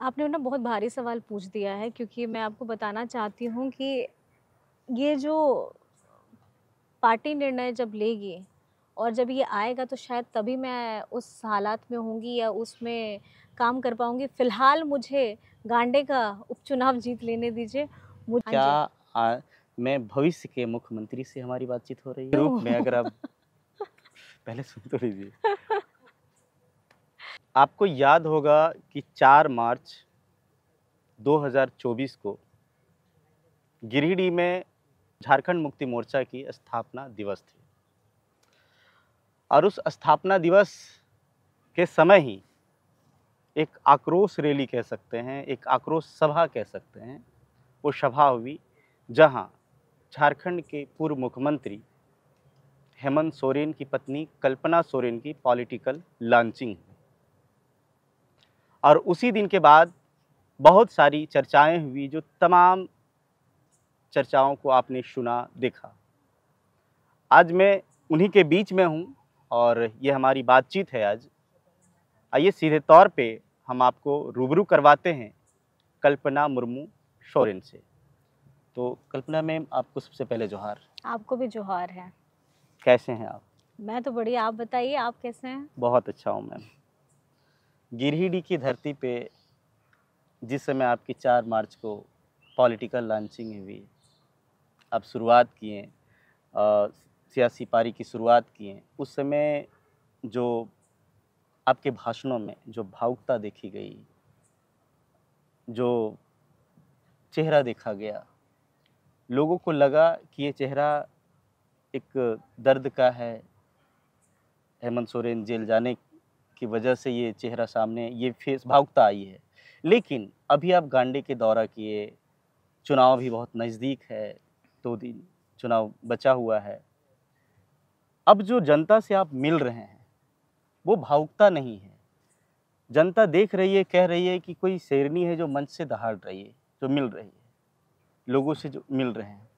आपने ना बहुत भारी सवाल पूछ दिया है, क्योंकि मैं आपको बताना चाहती हूँ कि ये जो पार्टी निर्णय जब लेगी और जब ये आएगा तो शायद तभी मैं उस हालात में होंगी या उसमें काम कर पाऊँगी। फ़िलहाल मुझे गांडे का उपचुनाव जीत लेने दीजिए। हाँ क्या जी। मैं भविष्य के मुख्यमंत्री से हमारी बातचीत हो रही है? रूप क्यों? में अगर आप पहले सुन तो लीजिए। आपको याद होगा कि 4 मार्च 2024 को गिरिडीह में झारखंड मुक्ति मोर्चा की स्थापना दिवस थी और उस स्थापना दिवस के समय ही एक आक्रोश रैली कह सकते हैं, एक आक्रोश सभा कह सकते हैं, वो सभा हुई जहां झारखंड के पूर्व मुख्यमंत्री हेमंत सोरेन की पत्नी कल्पना सोरेन की पॉलिटिकल लॉन्चिंग हुई और उसी दिन के बाद बहुत सारी चर्चाएं हुई, जो तमाम चर्चाओं को आपने सुना, देखा। आज मैं उन्हीं के बीच में हूं और ये हमारी बातचीत है आज। आइए सीधे तौर पे हम आपको रूबरू करवाते हैं कल्पना मुर्मू सोरेन से। तो कल्पना मैम, आपको सबसे पहले जोहार। आपको भी जोहार है। कैसे हैं आप? मैं तो बढ़िया, आप बताइए आप कैसे हैं? बहुत अच्छा हूँ मैम। गिरिडीह की धरती पे जिस समय आपकी 4 मार्च को पॉलिटिकल लॉन्चिंग हुई, आप शुरुआत किए, सियासी पारी की शुरुआत किए, उस समय जो आपके भाषणों में जो भावुकता देखी गई, जो चेहरा देखा गया, लोगों को लगा कि ये चेहरा एक दर्द का है। हेमंत सोरेन जेल जाने की वजह से ये चेहरा सामने, ये फेस भावुकता आई है। लेकिन अभी आप गांडी के दौरा किए, चुनाव भी बहुत नज़दीक है, 2 दिन चुनाव बचा हुआ है। अब जो जनता से आप मिल रहे हैं, वो भावुकता नहीं है। जनता देख रही है, कह रही है कि कोई शेरनी है जो मंच से दहाड़ रही है, जो मिल रही है, लोगों से जो मिल रहे हैं।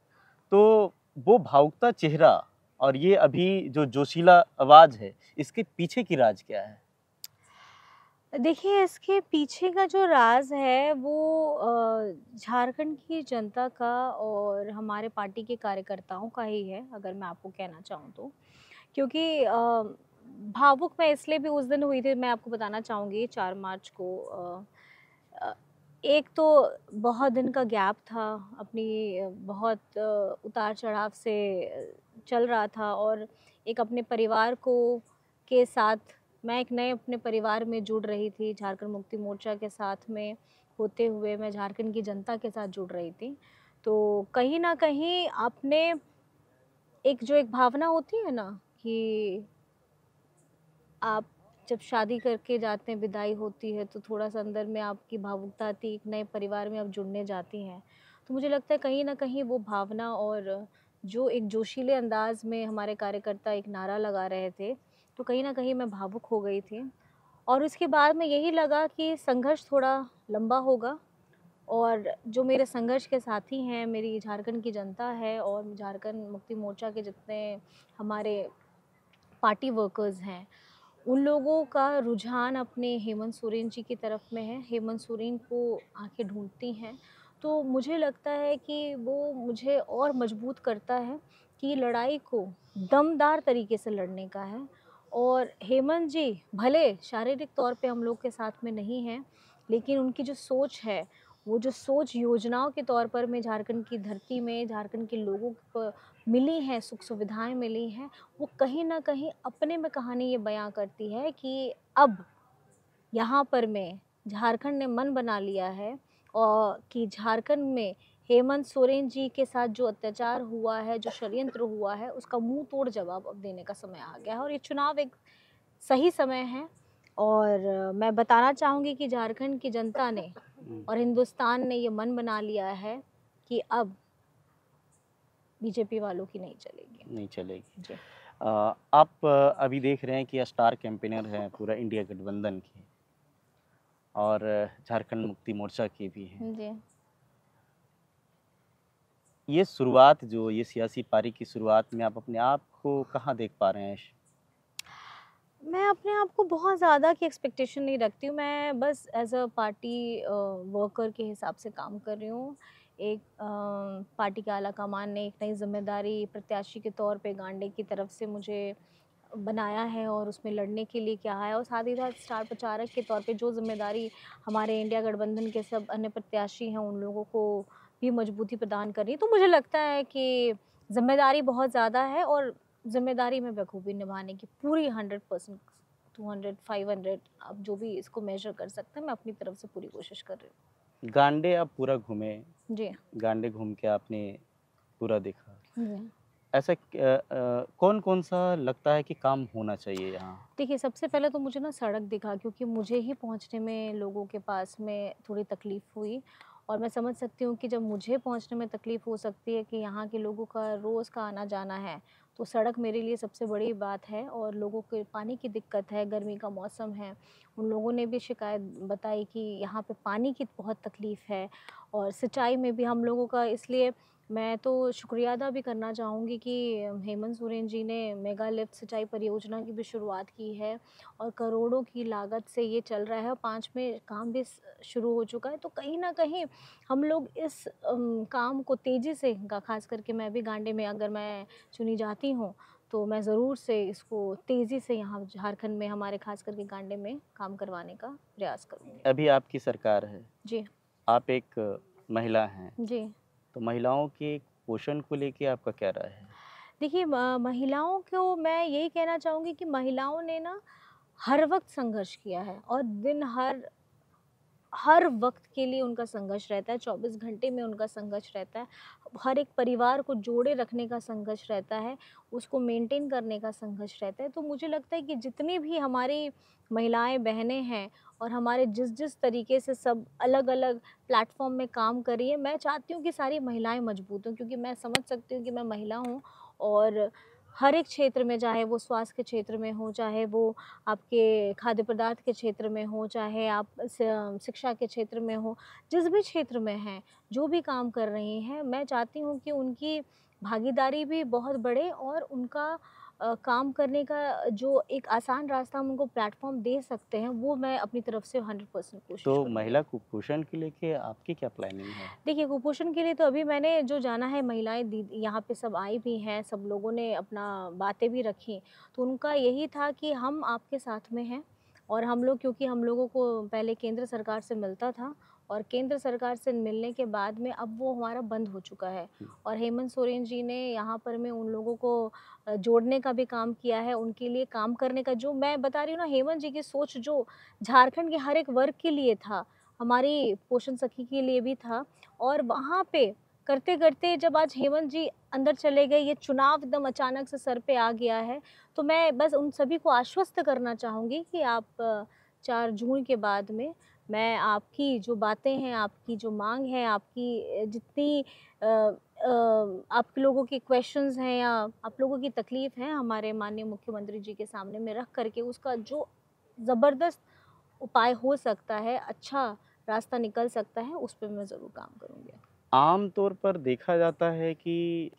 तो वो भावुकता चेहरा और ये अभी जो जोशीला आवाज़ है, इसके पीछे की राज क्या है? देखिए, इसके पीछे का जो राज़ है वो झारखंड की जनता का और हमारे पार्टी के कार्यकर्ताओं का ही है, अगर मैं आपको कहना चाहूँ तो। क्योंकि भावुक मैं इसलिए भी उस दिन हुई थी, मैं आपको बताना चाहूँगी 4 मार्च को। अ, एक तो बहुत दिन का गैप था, अपनी बहुत उतार-चढ़ाव से चल रहा था, और एक अपने परिवार को के साथ मैं एक नए अपने परिवार में जुड़ रही थी, झारखंड मुक्ति मोर्चा के साथ में होते हुए मैं झारखंड की जनता के साथ जुड़ रही थी। तो कहीं न कहीं आपने एक भावना होती है ना कि आप जब शादी करके जाते हैं, विदाई होती है, तो थोड़ा-सा अंदर में आपकी भावुकता आती है, एक नए परिवार में आप जुड़ने जाती हैं। तो मुझे लगता है कहीं न कहीं वो भावना, और जो एक जोशीले अंदाज़ में हमारे कार्यकर्ता एक नारा लगा रहे थे, तो कहीं न कहीं मैं भावुक हो गई थी। और उसके बाद में यही लगा कि संघर्ष थोड़ा लंबा होगा, और जो मेरे संघर्ष के साथी हैं, मेरी झारखंड की जनता है और झारखंड मुक्ति मोर्चा के जितने हमारे पार्टी वर्कर्स हैं, उन लोगों का रुझान अपने हेमंत सोरेन जी की तरफ में है। हेमंत सोरेन को आँखें ढूँढती हैं, तो मुझे लगता है कि वो मुझे और मजबूत करता है कि लड़ाई को दमदार तरीके से लड़ने का है। और हेमंत जी भले शारीरिक तौर पे हम लोग के साथ में नहीं हैं, लेकिन उनकी जो सोच है, वो जो सोच योजनाओं के तौर पर में झारखंड की धरती में, झारखंड के लोगों को मिली हैं, सुख-सुविधाएँ मिली हैं, वो कहीं न कहीं अपने में कहानी ये बयाँ करती है कि अब यहाँ पर में झारखंड ने मन बना लिया है, और कि झारखंड में हेमंत सोरेन जी के साथ जो अत्याचार हुआ है, जो षड्यंत्र हुआ है, उसका मुँह तोड़ जवाब अब देने का समय आ गया है, और ये चुनाव एक सही समय है। और मैं बताना चाहूँगी कि झारखंड की जनता ने हुँ, और हिंदुस्तान ने ये मन बना लिया है कि अब बीजेपी वालों की नहीं चलेगी। नहीं चलेगी। जी। आप अभी देख रहे हैं कि स्टार कैंपेनर हैं पूरा इंडिया गठबंधन के और झारखंड मुक्ति मोर्चा के भी हैं। जी। ये शुरुआत जो ये सियासी पारी की शुरुआत में आप अपने आप को कहाँ देख पा रहे हैं? मैं अपने आप को बहुत ज़्यादा की एक्सपेक्टेशन नहीं रखती हूँ, मैं बस एज़ अ पार्टी वर्कर के हिसाब से काम कर रही हूँ। एक पार्टी के आला कमान ने एक नई ज़िम्मेदारी प्रत्याशी के तौर पे गांडे की तरफ से मुझे बनाया है और उसमें लड़ने के लिए क्या है, और साथ ही साथ स्टार प्रचारक के तौर पे जो ज़िम्मेदारी हमारे इंडिया गठबंधन के सब अन्य प्रत्याशी हैं उन लोगों को भी मजबूती प्रदान कर रही है। तो मुझे लगता है कि ज़िम्मेदारी बहुत ज़्यादा है और ज़िम्मेदारी मैं बखूबी निभाने की पूरी 100%, 200, 500, आप जो भी इसको मेजर कर सकते हैं, मैं अपनी तरफ से पूरी कोशिश कर रही गांडे आप पूरा घूमे, हूँ। जी। गांडे घूम के आपने पूरा देखा। जी। ऐसा कौन-कौन सा लगता है कि काम होना चाहिए यहाँ? देखिए, सबसे पहले तो मुझे ना सड़क दिखा, क्योंकि मुझे ही पहुँचने में लोगों के पास में थोड़ी तकलीफ़ हुई, और मैं समझ सकती हूँ कि जब मुझे पहुँचने में तकलीफ़ हो सकती है कि यहाँ के लोगों का रोज़ का आना-जाना है, तो सड़क मेरे लिए सबसे बड़ी बात है। और लोगों के पानी की दिक्कत है, गर्मी का मौसम है, उन लोगों ने भी शिकायत बताई कि यहाँ पे पानी की बहुत तकलीफ़ है, और सिंचाई में भी हम लोगों का, इसलिए मैं तो शुक्रिया अदा भी करना चाहूँगी कि हेमंत सोरेन जी ने मेगा लिफ्ट सिंचाई परियोजना की भी शुरुआत की है, और करोड़ों की लागत से ये चल रहा है, और 5 में काम भी शुरू हो चुका है। तो कहीं ना कहीं हम लोग इस काम को तेज़ी से, खास करके मैं भी गांडे में अगर मैं चुनी जाती हूँ, तो मैं ज़रूर से इसको तेज़ी से यहाँ झारखंड में हमारे खास करके गांडे में काम करवाने का प्रयास करूँगी। अभी आपकी सरकार है, जी। आप एक महिला हैं, जी। तो महिलाओं के पोषण को लेके आपका क्या राय है? देखिए, महिलाओं को मैं यही कहना चाहूँगी कि महिलाओं ने ना हर वक़्त संघर्ष किया है, और दिन हर वक़्त के लिए उनका संघर्ष रहता है, 24 घंटे में उनका संघर्ष रहता है। हर एक परिवार को जोड़े रखने का संघर्ष रहता है, उसको मेंटेन करने का संघर्ष रहता है। तो मुझे लगता है कि जितनी भी हमारी महिलाएँ, बहनें हैं, और हमारे जिस-जिस तरीके से सब अलग-अलग प्लेटफ़ॉर्म में काम कर रही हैं, मैं चाहती हूँ कि सारी महिलाएँ मजबूत हों, क्योंकि मैं समझ सकती हूँ कि मैं महिला हूँ, और हर एक क्षेत्र में, चाहे वो स्वास्थ्य के क्षेत्र में हो, चाहे वो आपके खाद्य पदार्थ के क्षेत्र में हो, चाहे आप शिक्षा के क्षेत्र में हो, जिस भी क्षेत्र में हैं, जो भी काम कर रही हैं, मैं चाहती हूँ कि उनकी भागीदारी भी बहुत बढ़े, और उनका काम करने का जो एक आसान रास्ता हम उनको प्लेटफ़ॉर्म दे सकते हैं, वो मैं अपनी तरफ से 100% तो कोशिश करूँगी। महिला कुपोषण को लेके आपकी क्या प्लानिंग है? देखिए, कुपोषण के लिए तो अभी मैंने जो जाना है, महिलाएँ दीदी यहाँ पे सब आई भी हैं, सब लोगों ने अपना बातें भी रखी। तो उनका यही था कि हम आपके साथ में हैं, और हम लोग, क्योंकि हम लोगों को पहले केंद्र सरकार से मिलता था, और केंद्र सरकार से मिलने के बाद में अब वो हमारा बंद हो चुका है। हुँ, और हेमंत सोरेन जी ने यहाँ पर में उन लोगों को जोड़ने का भी काम किया है, उनके लिए काम करने का, जो मैं बता रही हूँ ना, हेमंत जी की सोच जो झारखंड के हर एक वर्ग के लिए था, हमारी पोषण सखी के लिए भी था। और वहाँ पे करते-करते जब आज हेमंत जी अंदर चले गए, ये चुनाव एकदम अचानक से सर पे आ गया है, तो मैं बस उन सभी को आश्वस्त करना चाहूँगी कि आप 4 जून के बाद में, मैं आपकी जो बातें हैं, आपकी जो माँग है, आपकी जितनी आप लोगों की क्वेश्चंस हैं, या आप लोगों की तकलीफ़ है, हमारे माननीय मुख्यमंत्री जी के सामने में रख कर के उसका जो ज़बरदस्त उपाय हो सकता है, अच्छा रास्ता निकल सकता है, उस पे मैं ज़रूर काम करूँगी। आम तौर पर देखा जाता है कि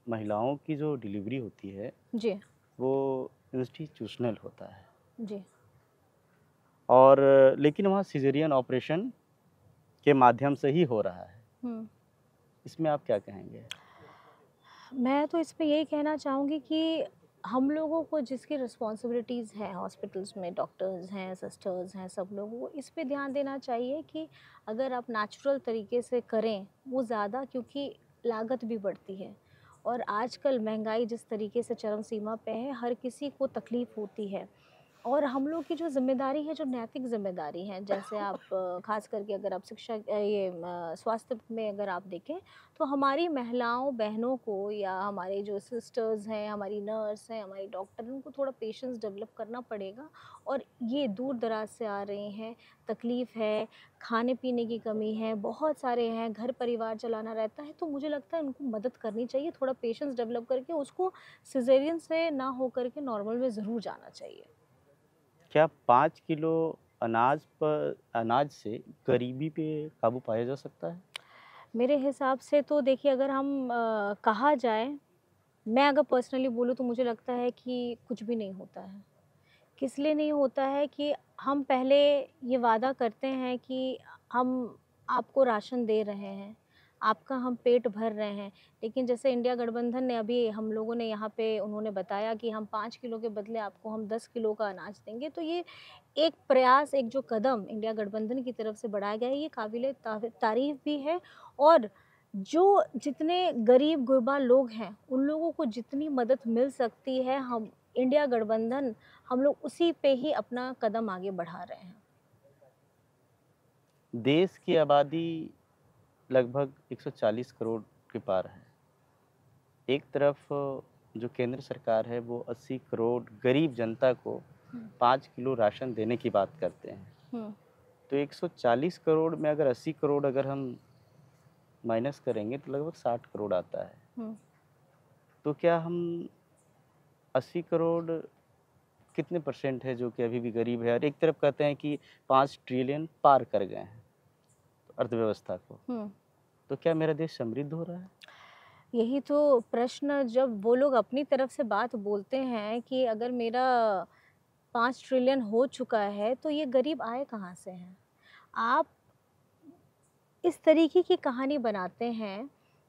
महिलाओं की जो डिलीवरी होती है, जी। वो इंस्टीट्यूशनल होता है जी। और लेकिन वहाँ सिज़ेरियन ऑपरेशन के माध्यम से ही हो रहा है। हुँ। इसमें आप क्या कहेंगे? मैं तो इस पे यही कहना चाहूँगी कि हम लोगों को जिसकी रिस्पॉन्सिबिलिटीज़ हैं हॉस्पिटल्स में, डॉक्टर्स हैं, सिस्टर्स हैं, सब लोगों को इस पे ध्यान देना चाहिए कि अगर आप नेचुरल तरीके से करें, वो ज़्यादा, क्योंकि लागत भी बढ़ती है। और आजकल महँगाई जिस तरीके से चरम सीमा पे है, हर किसी को तकलीफ़ होती है। और हम लोग की जो ज़िम्मेदारी है, जो नैतिक ज़िम्मेदारी है, जैसे आप ख़ास करके अगर आप शिक्षा स्वास्थ्य में अगर आप देखें, तो हमारी महिलाओं, बहनों को, या हमारे जो सिस्टर्स हैं, हमारी नर्स हैं, हमारी डॉक्टर हैं, उनको थोड़ा पेशेंस डेवलप करना पड़ेगा। और ये दूर-दराज से आ रहे हैं, तकलीफ़ है, खाने-पीने की कमी है, बहुत सारे हैं, घर परिवार चलाना रहता है, तो मुझे लगता है उनको मदद करनी चाहिए, थोड़ा पेशेंस डेवलप करके उसको सिज़ेरियन से ना हो कर के नॉर्मल में ज़रूर जाना चाहिए। क्या 5 किलो अनाज से गरीबी पे काबू पाया जा सकता है? मेरे हिसाब से तो देखिए, अगर हम कहा जाए, मैं अगर पर्सनली बोलूँ, तो मुझे लगता है कि कुछ भी नहीं होता है। किस लिए नहीं होता है कि हम पहले ये वादा करते हैं कि हम आपको राशन दे रहे हैं, आपका हम पेट भर रहे हैं, लेकिन जैसे इंडिया गठबंधन ने अभी हम लोगों ने यहाँ पे उन्होंने बताया कि हम 5 किलो के बदले आपको हम 10 किलो का अनाज देंगे। तो ये एक प्रयास, एक जो कदम इंडिया गठबंधन की तरफ से बढ़ाया गया है, ये काबिले तारीफ़ भी है। और जो जितने गरीब गुरबा लोग हैं, उन लोगों को जितनी मदद मिल सकती है, हम इंडिया गठबंधन हम लोग उसी पे ही अपना कदम आगे बढ़ा रहे हैं। देश की आबादी लगभग 140 करोड़ के पार है। एक तरफ जो केंद्र सरकार है वो 80 करोड़ गरीब जनता को हुँ, 5 किलो राशन देने की बात करते हैं। हुँ, तो 140 करोड़ में अगर 80 करोड़ अगर हम माइनस करेंगे तो लगभग 60 करोड़ आता है। हुँ। तो क्या हम 80 करोड़ कितने परसेंट है जो कि अभी भी गरीब है? और एक तरफ कहते हैं कि 5 ट्रिलियन पार कर गए हैं अर्थव्यवस्था को। हुँ। तो क्या मेरा देश समृद्ध हो रहा है? यही तो प्रश्न जब वो लोग अपनी तरफ से बात बोलते हैं कि अगर मेरा 5 ट्रिलियन हो चुका है, तो ये गरीब आए कहाँ से हैं? आप इस तरीके की कहानी बनाते हैं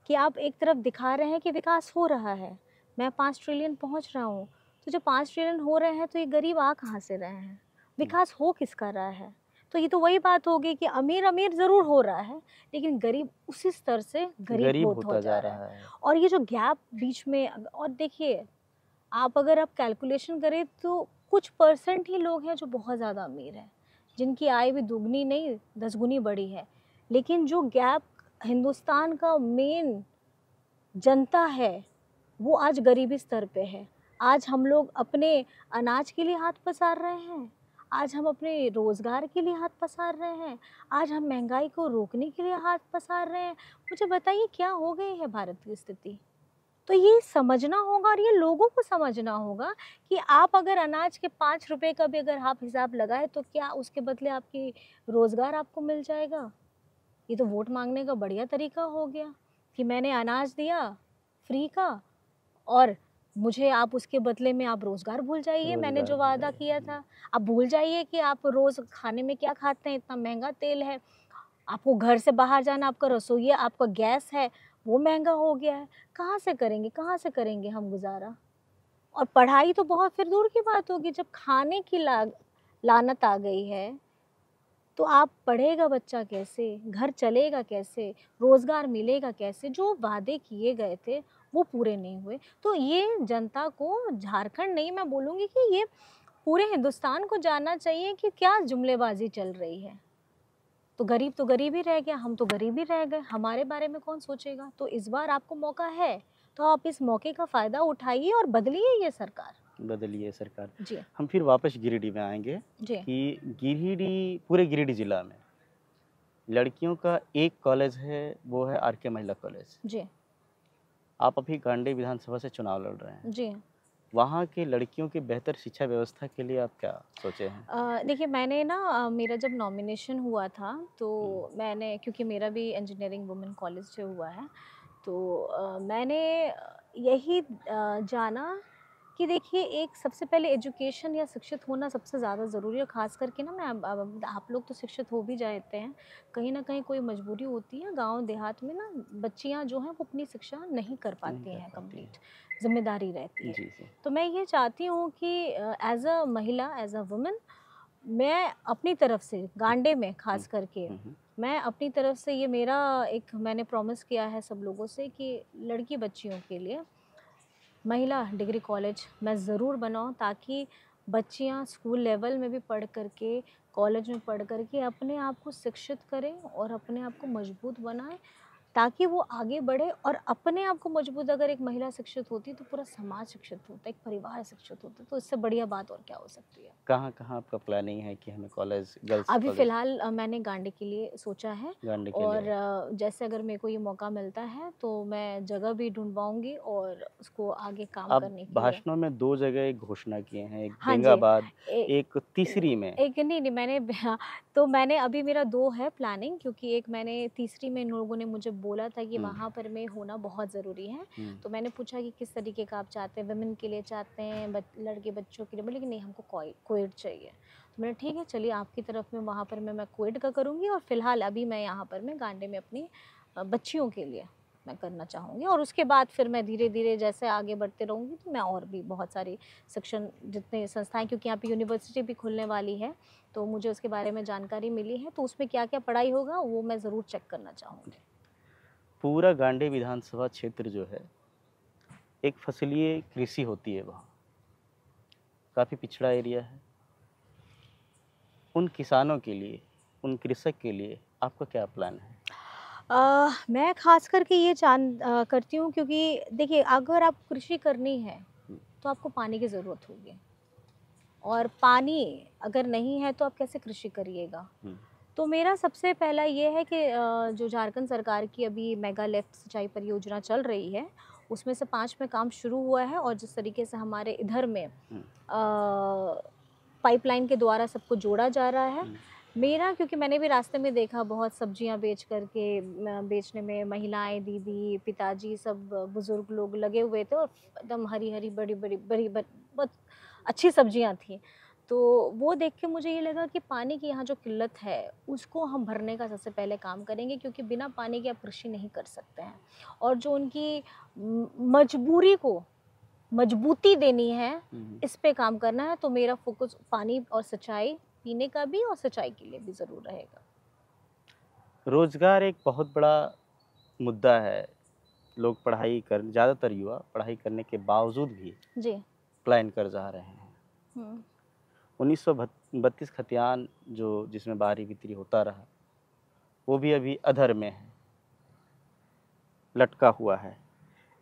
कि आप एक तरफ दिखा रहे हैं कि विकास हो रहा है, मैं 5 ट्रिलियन पहुँच रहा हूँ, तो जब 5 ट्रिलियन हो रहे हैं तो ये गरीब आ कहाँ से रहे हैं? विकास हो किसका रहा है? तो ये तो वही बात होगी कि अमीर-अमीर ज़रूर हो रहा है, लेकिन गरीब उसी स्तर से गरीब गरीब हो होता जा जा रहा है। रहा है। और ये जो गैप बीच में और देखिए, आप अगर आप कैलकुलेशन करें तो कुछ परसेंट ही लोग हैं जो बहुत ज़्यादा अमीर हैं, जिनकी आय भी दुगनी नहीं 10 गुनी बढ़ी है। लेकिन जो गैप हिंदुस्तान का मेन जनता है, वो आज गरीबी स्तर पे है। आज हम लोग अपने अनाज के लिए हाथ पसार रहे हैं, आज हम अपने रोज़गार के लिए हाथ पसार रहे हैं, आज हम महँगाई को रोकने के लिए हाथ पसार रहे हैं। मुझे बताइए क्या हो गई है भारत की स्थिति? तो ये समझना होगा और ये लोगों को समझना होगा कि आप अगर अनाज के 5 रुपए का भी अगर आप हिसाब लगाएँ तो क्या उसके बदले आपकी रोज़गार आपको मिल जाएगा? ये तो वोट माँगने का बढ़िया तरीका हो गया कि मैंने अनाज दिया फ्री का और मुझे आप उसके बदले में आप रोज़गार भूल जाइए, मैंने रोज़गार जो मिल वादा किया जाएगा। था। आप भूल जाइए कि आप रोज़ खाने में क्या खाते हैं, इतना महँगा तेल है। आपको घर से बाहर जाना, आपका रसोइया, आपका गैस है, वो महँगा हो गया है। कहाँ से करेंगे हम गुज़ारा? और पढ़ाई तो बहुत फिर दूर की बात होगी, जब खाने की लानत आ गई है, तो आप पढ़ेगा बच्चा कैसे? घर चलेगा कैसे? रोज़गार मिलेगा कैसे? जो वादे किए गए थे, वो पूरे नहीं हुए। तो ये जनता को, झारखंड नहीं, मैं बोलूँगी कि ये पूरे हिंदुस्तान को जानना चाहिए कि क्या जुमलेबाज़ी चल रही है। तो गरीब ही रह गया, हम तो गरीब ही रह गए, हमारे बारे में कौन सोचेगा? तो इस बार आपको मौका है, तो आप इस मौके का फ़ायदा उठाइए और बदलिए ये सरकार। बदली है सरकार। जी, हम फिर वापस गिरिडीह में आएँगे जी, कि गिरिडीह पूरे गिरिडीह जिला में लड़कियों का एक कॉलेज है, वो है आर के महिला कॉलेज। जी, आप अभी गांडी विधानसभा से चुनाव लड़ रहे हैं। जी। वहाँ की लड़कियों की बेहतर शिक्षा व्यवस्था के लिए आप क्या सोचे हैं? देखिए मैंने ना मेरा जब नॉमिनेशन हुआ था तो हुँ, मैंने, क्योंकि मेरा भी इंजीनियरिंग वुमेन कॉलेज से हुआ है, तो मैंने यही जाना कि देखिए एक सबसे पहले एजुकेशन या शिक्षित होना सबसे ज़्यादा ज़रूरी है। ख़ास करके ना मैं अब आप लोग तो शिक्षित हो भी जाते हैं, कहीं न कहीं कोई मजबूरी होती है, गाँव देहात में ना बच्चियाँ जो हैं वो अपनी शिक्षा नहीं कर नहीं पाती कर हैं पाती हैं। कंप्लीट, ज़िम्मेदारी रहती है। जी, जी। तो मैं ये चाहती हूँ कि एज़ अ महिला, एज़ अ वुमन, मैं अपनी तरफ से गांडे में हुँ, ख़ास करके, हुँ, हुँ। मैं अपनी तरफ से, ये मेरा एक मैंने प्रॉमिस किया है सब लोगों से कि लड़की बच्चियों के लिए महिला डिग्री कॉलेज मैं ज़रूर बनाऊँ, ताकि बच्चियाँ स्कूल लेवल में भी पढ़ कर के, कॉलेज में पढ़ कर के अपने आप को शिक्षित करें और अपने आप को मजबूत बनाएँ, ताकि वो आगे बढ़े। और अपने आप को मजबूत अगर एक महिला शिक्षित होती है तो पूरा समाज शिक्षित होता है, एक परिवार शिक्षित होता है, तो इससे बढ़िया बात और क्या हो सकती है। कहाँ-कहाँ आपका प्लानिंग है कि हमें कॉलेज गर्ल्स अभी कॉलेज फ़िलहाल मैंने गांडी के लिए सोचा है। गांडी के और लिए? जैसे अगर मेरे को ये मौका मिलता है तो मैं जगह भी ढूँढवाऊँगी और उसको आगे काम आप करने के लिए। भाषणों में 2 जगह एक घोषणा किए हैं, एक हाँ जी। बेंगाबाद, ए एक तीसरी में। एक नहीं, नहीं मैंने हाँ, तो मैंने अभी मेरा 2 है प्लानिंग, क्योंकि एक मैंने तीसरी में इन लोगों ने मुझे बोला था कि हम्म, वहाँ पर में होना बहुत ज़रूरी है। तो मैंने पूछा कि किस तरीके का आप चाहते हैं, वुमेन के लिए चाहते हैं, लड़के बच्चों के लिए? बोले कि नहीं, हमको कोएड चाहिए। तो मैंने ठीक है, चलिए आपकी तरफ में वहाँ पर मैं कोएड का करूँगी, और फिलहाल अभी मैं यहाँ पर मैं गांडे में अपनी बच्चियों के लिए मैं करना चाहूँगी, और उसके बाद फिर मैं धीरे धीरे जैसे आगे बढ़ते रहूँगी तो मैं और भी बहुत सारी सेक्शन, जितने संस्थाएं, क्योंकि यहाँ पे यूनिवर्सिटी भी खुलने वाली है, तो मुझे उसके बारे में जानकारी मिली है, तो उसमें क्या क्या पढ़ाई होगा वो मैं ज़रूर चेक करना चाहूँगी। पूरा गांडे विधानसभा क्षेत्र जो है एक फसलीय कृषि होती है, वहाँ काफ़ी पिछड़ा एरिया है। उन किसानों के लिए, उन कृषक के लिए आपका क्या प्लान है? मैं ख़ास करके ये करती हूँ, क्योंकि देखिए अगर आप कृषि करनी है हम्म, तो आपको पानी की ज़रूरत होगी, और पानी अगर नहीं है तो आप कैसे कृषि करिएगा? हम्म, तो मेरा सबसे पहला ये है कि जो झारखंड सरकार की अभी मेगा लिफ्ट सिंचाई परियोजना चल रही है, उसमें से 5 में काम शुरू हुआ है, और जिस तरीके से हमारे इधर में हम्म, पाइपलाइन के द्वारा सबको जोड़ा जा रहा है। हम्म, मेरा, क्योंकि मैंने भी रास्ते में देखा बहुत सब्जियां बेच करके बेचने में महिलाएं, दीदी, पिताजी, सब बुजुर्ग लोग लगे हुए थे, और एकदम हरी हरी बड़ी बड़ी बड़ी बहुत अच्छी सब्जियां थी। तो वो देख के मुझे ये लगा कि पानी की यहाँ जो किल्लत है उसको हम भरने का सबसे पहले काम करेंगे, क्योंकि बिना पानी के आप कृषि नहीं कर सकते हैं, और जो उनकी मजबूरी को मजबूती देनी है, हम्म। इस पे काम करना है। तो मेरा फोकस पानी और सिंचाई, पीने का भी और सिंचाई के लिए भी ज़रूर रहेगा। रोजगार एक बहुत बड़ा मुद्दा है। लोग पढ़ाई कर ज़्यादातर युवा पढ़ाई करने के बावजूद भी जी। पलायन कर जा रहे हैं। हुँ। 1932 खतियान जो जिसमें बाहरी भीतरी होता रहा, वो भी अभी अधर में है, लटका हुआ है।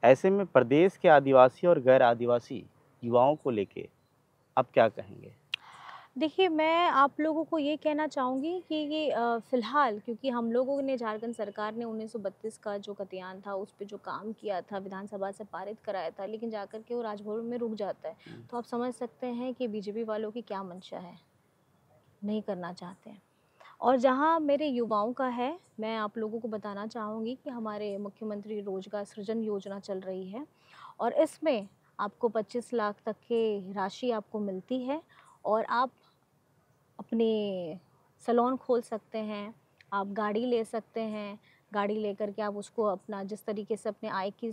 ऐसे में प्रदेश के आदिवासी और गैर आदिवासी युवाओं को लेके आप क्या कहेंगे? देखिए, मैं आप लोगों को ये कहना चाहूँगी कि ये फ़िलहाल, क्योंकि हम लोगों ने, झारखंड सरकार ने 1932 का जो खतियान था, उस पे जो काम किया था, विधानसभा से पारित कराया था, लेकिन जाकर के वो राजभवन में रुक जाता है। हुँ, तो आप समझ सकते हैं कि बीजेपी वालों की क्या मंशा है, नहीं करना चाहते हैं। और जहाँ मेरे युवाओं का है, मैं आप लोगों को बताना चाहूँगी कि हमारे मुख्यमंत्री रोजगार सृजन योजना चल रही है, और इसमें आपको 25 लाख तक की राशि आपको मिलती है, और आप अपने सैलून खोल सकते हैं, आप गाड़ी ले सकते हैं, गाड़ी लेकर के आप उसको अपना जिस तरीके से अपने आय की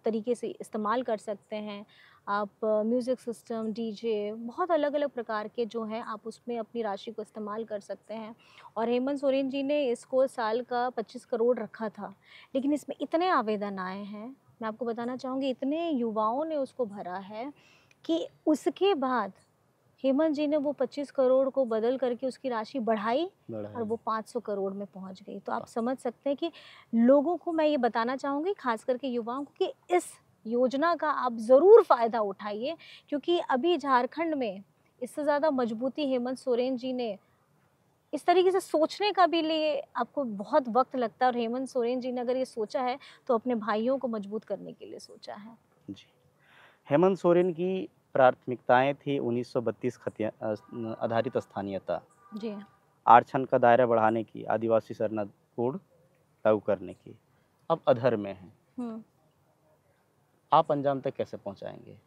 तरीके से इस्तेमाल कर सकते हैं। आप म्यूज़िक सिस्टम, डीजे, बहुत अलग-अलग प्रकार के जो हैं, आप उसमें अपनी राशि को इस्तेमाल कर सकते हैं। और हेमंत सोरेन जी ने इसको साल का 25 करोड़ रखा था, लेकिन इसमें इतने आवेदन आए हैं, मैं आपको बताना चाहूँगी, इतने युवाओं ने उसको भरा है कि उसके बाद हेमंत जी ने वो 25 करोड़ को बदल करके उसकी राशि बढ़ाई, और बढ़ाई। वो 500 करोड़ में पहुंच गई। तो आप समझ सकते हैं कि लोगों को मैं ये बताना चाहूँगी, खास करके युवाओं को, कि इस योजना का आप ज़रूर फ़ायदा उठाइए, क्योंकि अभी झारखंड में इससे ज़्यादा मजबूती हेमंत सोरेन जी ने, इस तरीके से सोचने का भी लिए आपको बहुत वक्त लगता है, और हेमंत सोरेन जी ने अगर ये सोचा है तो अपने भाइयों को मजबूत करने के लिए सोचा है। जी। हेमंत सोरेन की प्राथमिकताएँ थी 1932 आधारित स्थानीयता, जी। आरक्षण का दायरा बढ़ाने की, आदिवासी शरणा कोड लागू करने की। अब अधर में हैं। हम्म। आप अंजाम तक कैसे पहुँचाएँगे?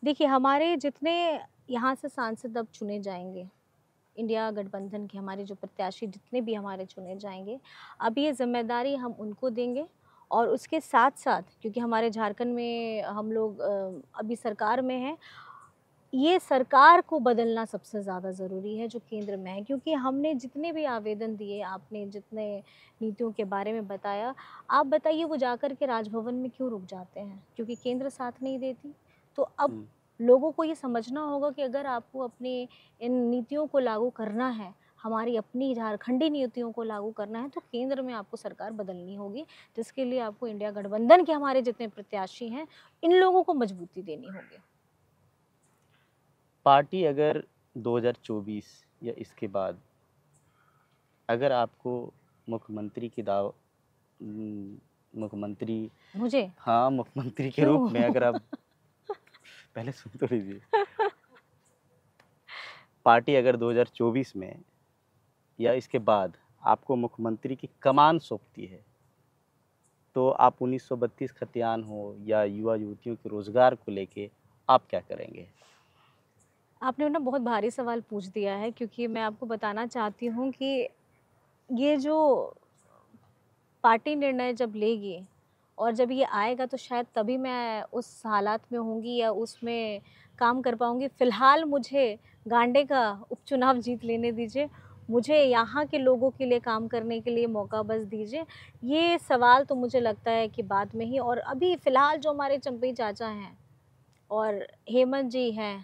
देखिए, हमारे जितने यहाँ से सांसद अब चुने जाएंगे, इंडिया गठबंधन के हमारे जो प्रत्याशी जितने भी हमारे चुने जाएंगे, अब ये जिम्मेदारी हम उनको देंगे। और उसके साथ साथ, क्योंकि हमारे झारखंड में हम लोग अभी सरकार में हैं, ये सरकार को बदलना सबसे ज़्यादा ज़रूरी है जो केंद्र में है, क्योंकि हमने जितने भी आवेदन दिए, आपने जितने नीतियों के बारे में बताया, आप बताइए वो जाकर के राजभवन में क्यों रुक जाते हैं? क्योंकि केंद्र साथ नहीं देती। तो अब हुँ। लोगों को ये समझना होगा कि अगर आपको अपनी इन नीतियों को लागू करना है, हमारी अपनी झारखंडी नीतियों को लागू करना है, तो केंद्र में आपको सरकार बदलनी होगी, जिसके लिए आपको इंडिया गठबंधन के हमारे जितने प्रत्याशी हैं, इन लोगों को मजबूती देनी होगी। पार्टी अगर 2024 या इसके बाद अगर आपको मुख्यमंत्री की मुख्यमंत्री मुझे हाँ, मुख्यमंत्री के रूप क्यों? में अगर आप पहले सुन तो लीजिए। पार्टी अगर 2024 में या इसके बाद आपको मुख्यमंत्री की कमान सौंपती है, तो आप 1932 खतियान हो या युवा युवतियों के रोज़गार को लेके आप क्या करेंगे? आपने ना बहुत भारी सवाल पूछ दिया है, क्योंकि मैं आपको बताना चाहती हूँ कि ये जो पार्टी निर्णय जब लेगी और जब ये आएगा तो शायद तभी मैं उस हालात में होंगी या उसमें काम कर पाऊँगी। फ़िलहाल मुझे गांडे का उपचुनाव जीत लेने दीजिए। मुझे यहाँ के लोगों के लिए काम करने के लिए मौका बस दीजिए। ये सवाल तो मुझे लगता है कि बाद में ही, और अभी फ़िलहाल जो हमारे चंपई चाचा हैं और हेमंत जी हैं,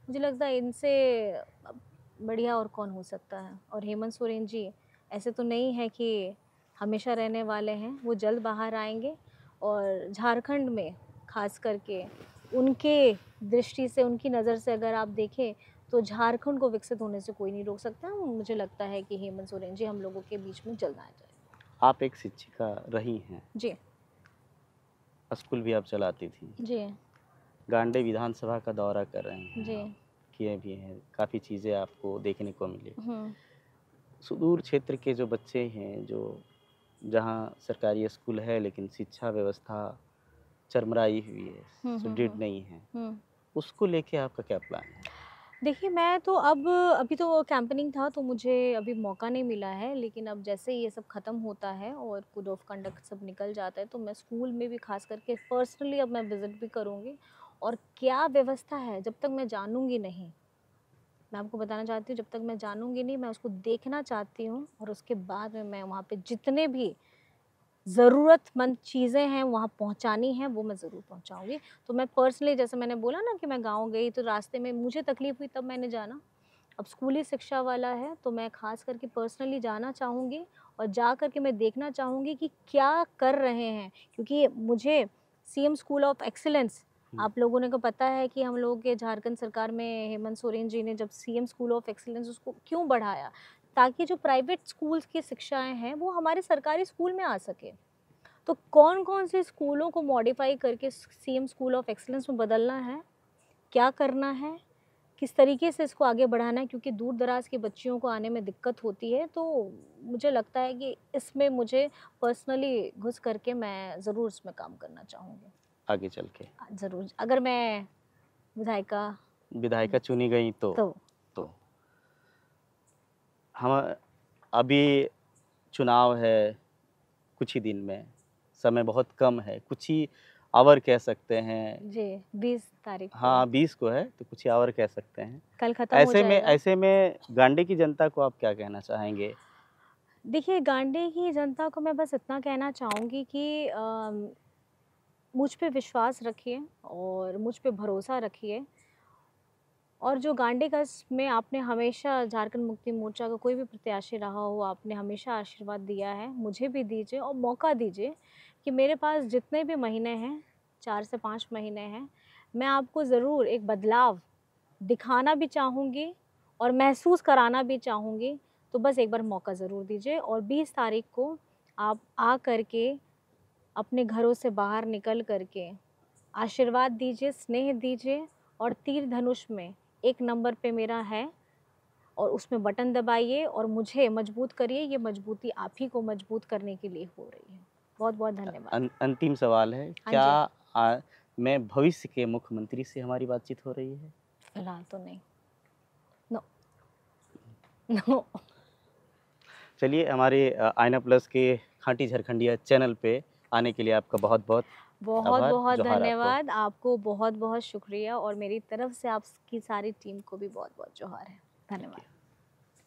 मुझे लगता है इनसे अब बढ़िया और कौन हो सकता है। और हेमंत सोरेन जी ऐसे तो नहीं है कि हमेशा रहने वाले हैं, वो जल्द बाहर आएँगे। और झारखंड में ख़ास करके उनके दृष्टि से, उनकी नज़र से अगर आप देखें तो झारखंड को विकसित होने से कोई नहीं रोक सकता। मुझे लगता है कि हेमंत सोरेन जी हम लोगों के बीच में जल्द आ जाए। आप एक शिक्षिका रही हैं, जी, स्कूल भी आप चलाती थीं। जी, गांडे विधानसभा का दौरा कर रहे हैं जी। आप, किए भी हैं, काफ़ी चीज़ें आपको देखने को मिली। हुँ, सुदूर क्षेत्र के जो बच्चे हैं, जो जहाँ सरकारी स्कूल है लेकिन शिक्षा व्यवस्था चरमराई हुई है, हुँ, हुँ, सुदृढ़ हुँ, नहीं है, हुँ। उसको लेके आपका क्या प्लान है? देखिए, मैं तो अब अभी तो कैंपेनिंग था तो मुझे अभी मौका नहीं मिला है, लेकिन अब जैसे ही ये सब ख़त्म होता है और कोड ऑफ कंडक्ट सब निकल जाता है तो मैं स्कूल में भी ख़ास करके पर्सनली अब मैं विज़िट भी करूँगी। और क्या व्यवस्था है जब तक मैं जानूँगी नहीं, मैं आपको बताना चाहती हूँ, जब तक मैं जानूँगी नहीं, मैं उसको देखना चाहती हूँ और उसके बाद में मैं वहाँ पे जितने भी ज़रूरतमंद चीज़ें हैं वहाँ पहुँचानी हैं, वो मैं ज़रूर पहुँचाऊँगी। तो मैं पर्सनली, जैसे मैंने बोला ना कि मैं गाँव गई तो रास्ते में मुझे तकलीफ़ हुई तब मैंने जाना। अब स्कूली शिक्षा वाला है तो मैं ख़ास करके पर्सनली जाना चाहूँगी और जा कर के मैं देखना चाहूँगी कि क्या कर रहे हैं। क्योंकि मुझे सीएम स्कूल ऑफ एक्सीलेंस, हुँ, आप लोगों ने को पता है कि हम लोगों के झारखंड सरकार में हेमंत सोरेन जी ने जब सीएम स्कूल ऑफ एक्सीलेंस उसको क्यों बढ़ाया? ताकि जो प्राइवेट स्कूल्स की शिक्षाएँ हैं वो हमारे सरकारी स्कूल में आ सके। तो कौन-कौन से स्कूलों को मॉडिफ़ाई करके सीएम स्कूल ऑफ एक्सीलेंस में बदलना है, क्या करना है, किस तरीके से इसको आगे बढ़ाना है, क्योंकि दूर-दराज़ की बच्चियों को आने में दिक्कत होती है। तो मुझे लगता है कि इसमें मुझे पर्सनली घुस करके मैं ज़रूर इसमें काम करना चाहूँगी। आगे चल के ज़रूर, अगर मैं विधायिका विधायिका चुनी गई तो। तो हम अभी चुनाव है कुछ ही दिन में, समय बहुत कम है, कुछ ही आवर कह सकते हैं। जी, 20 तारीख को, हाँ, 20 को है तो कुछ ही आवर कह सकते हैं। कल ख़त्म हो जाएगा। ऐसे में गांडी की जनता को आप क्या कहना चाहेंगे? देखिए, गांडी की जनता को मैं बस इतना कहना चाहूँगी कि मुझ पे विश्वास रखिए और मुझ पे भरोसा रखिए। और जो गांडी का में आपने हमेशा झारखंड मुक्ति मोर्चा का कोई भी प्रत्याशी रहा हो, आपने हमेशा आशीर्वाद दिया है, मुझे भी दीजिए और मौका दीजिए कि मेरे पास जितने भी महीने हैं, 4 से 5 महीने हैं, मैं आपको ज़रूर एक बदलाव दिखाना भी चाहूँगी और महसूस कराना भी चाहूँगी। तो बस एक बार मौका ज़रूर दीजिए और 20 तारीख को आप आ कर के अपने घरों से बाहर निकल कर के आशीर्वाद दीजिए, स्नेह दीजिए और तीर धनुष में 1 नंबर पे मेरा है और उसमें बटन दबाइए और मुझे मजबूत करिए। ये मजबूती आप ही को मजबूत करने के लिए हो रही है। बहुत-बहुत धन्यवाद। अंतिम सवाल है, हाँ क्या जी, मैं भविष्य के मुख्यमंत्री से हमारी बातचीत हो रही है? फिलहाल तो नहीं। No, no. चलिए हमारे आईना प्लस के खाँटी झारखंडिया चैनल पे आने के लिए आपका बहुत-बहुत आभार, बहुत-बहुत जोहार आपको। धन्यवाद। आपको बहुत-बहुत शुक्रिया और मेरी तरफ से आपकी सारी टीम को भी बहुत-बहुत जोहार है। थैंक धन्यवाद। यू।